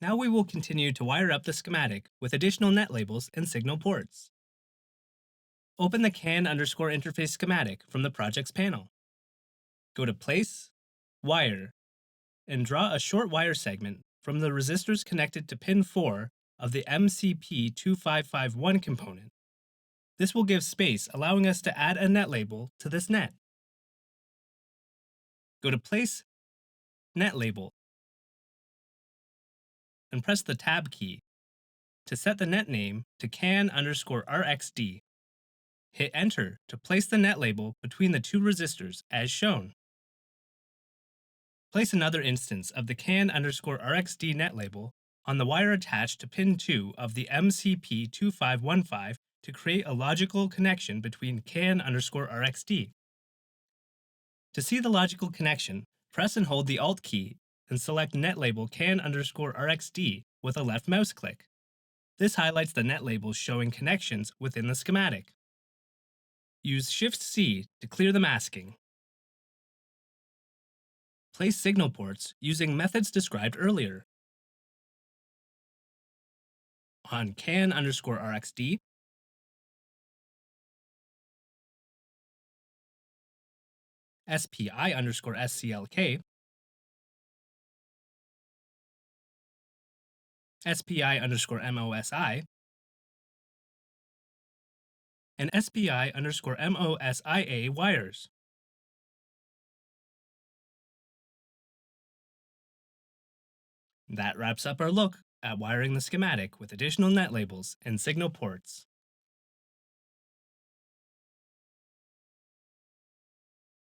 Now we will continue to wire up the schematic with additional net labels and signal ports. Open the CAN_interface schematic from the projects panel. Go to Place, Wire, and draw a short wire segment from the resistors connected to pin 4 of the MCP2551 component. This will give space, allowing us to add a net label to this net. Go to Place, Net Label, and press the Tab key to set the net name to CAN_RxD. Hit Enter to place the net label between the two resistors as shown. Place another instance of the CAN_RxD net label on the wire attached to pin 2 of the MCP2515 to create a logical connection between CAN_RxD. To see the logical connection, press and hold the Alt key and select net label CAN_RxD with a left mouse click. This highlights the net labels showing connections within the schematic. Use Shift-C to clear the masking. Place signal ports using methods described earlier. On CAN_RxD, SPI_SCLK, SPI_MOSI, and SPI_MOSIA wires. That wraps up our look at wiring the schematic with additional net labels and signal ports.